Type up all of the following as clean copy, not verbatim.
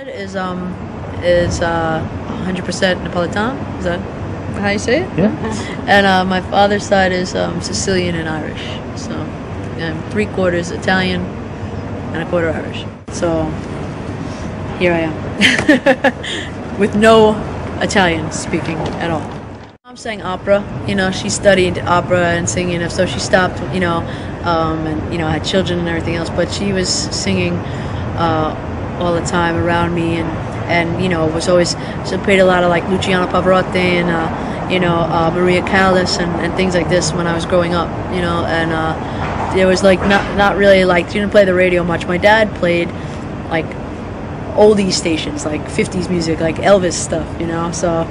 Is 100% Napolitan. Is that how you say it? Yeah. And my father's side is Sicilian and Irish. So I'm 3/4 Italian and 1/4 Irish. So here I am with no Italian speaking at all. Mom sang opera. You know, she studied opera and singing, so she stopped. You know, and had children and everything else. But she was singing all the time around me, and was always, so played a lot of like Luciano Pavarotti and Maria Callas and things like this when I was growing up. And it was like not really like, she didn't play the radio much. My dad played like oldie stations, like 50s music, like Elvis stuff, so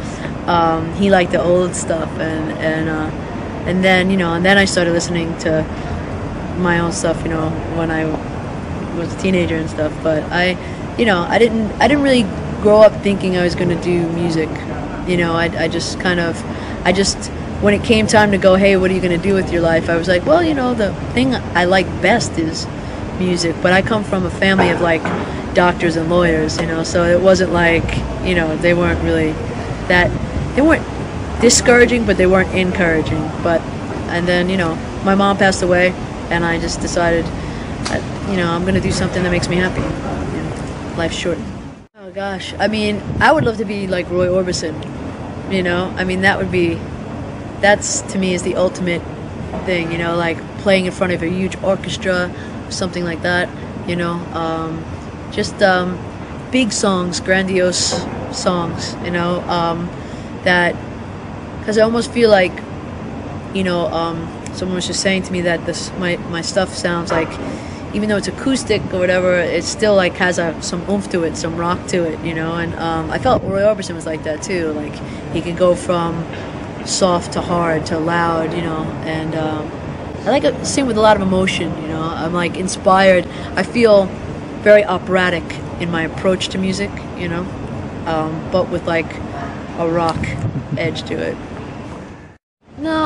he liked the old stuff, and then I started listening to my own stuff, when I was a teenager and stuff. But I didn't really grow up thinking I was going to do music. I just when it came time to go, hey, what are you going to do with your life, I was like, well, the thing I like best is music. But I come from a family of like doctors and lawyers, so it wasn't like, they weren't really they weren't discouraging, but they weren't encouraging. And then, my mom passed away, and I just decided that, I'm going to do something that makes me happy. Life's short. Oh gosh, I mean, I would love to be like Roy Orbison, I mean, that's to me is the ultimate thing, like playing in front of a huge orchestra, something like that, just big songs, grandiose songs, that, because I almost feel like, someone was just saying to me that my stuff sounds like, even though it's acoustic or whatever, it still like has some oomph to it, some rock to it, and I felt Roy Orbison was like that too. Like he could go from soft to hard to loud, and I like to sing with a lot of emotion. I'm like inspired. I feel very operatic in my approach to music, but with like a rock edge to it. No,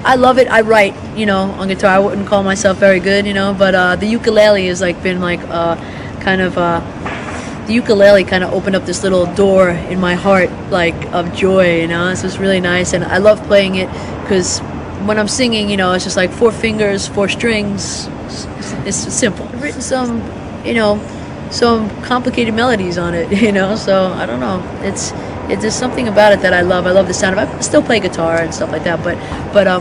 I love it. I write, on guitar. I wouldn't call myself very good, but the ukulele has like been like the ukulele kind of opened up this little door in my heart, like of joy, So it's really nice, and I love playing it because when I'm singing, it's just like 4 fingers, 4 strings. It's simple. I've written some complicated melodies on it, So I don't know. There's something about it that I love. I love the sound of it. I still play guitar and stuff like that, but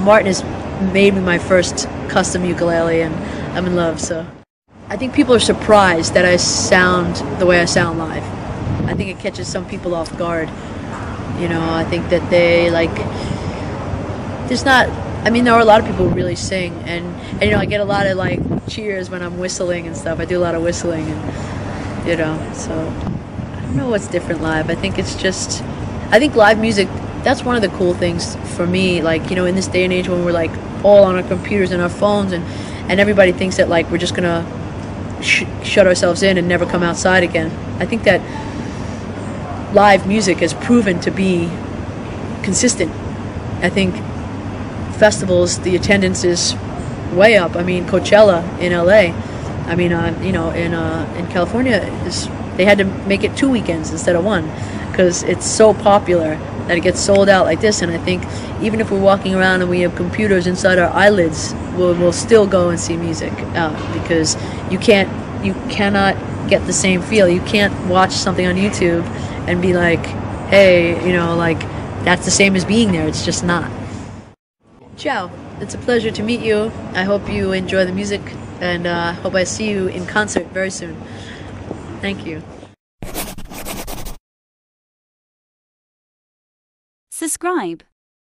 Martin has made me my first custom ukulele, and I'm in love. So I think people are surprised that I sound the way I sound live. I think it catches some people off guard. I think that they like. There's not. I mean, there are a lot of people who really sing, and I get a lot of like cheers when I'm whistling and stuff. I do a lot of whistling, and so. I don't know what's different live. I think live music, that's one of the cool things for me, like, in this day and age when we're like all on our computers and our phones, and everybody thinks that like we're just gonna shut ourselves in and never come outside again. I think that live music has proven to be consistent. I think festivals, the attendance is way up. I mean, Coachella in LA, I mean, in California they had to make it 2 weekends instead of 1 because it's so popular that it gets sold out like this. And I think even if we're walking around and we have computers inside our eyelids, we'll still go and see music because you cannot get the same feel. You can't watch something on YouTube and be like, hey, like that's the same as being there. It's just not. Ciao. It's a pleasure to meet you. I hope you enjoy the music, and hope I see you in concert very soon. Thank you. Subscribe.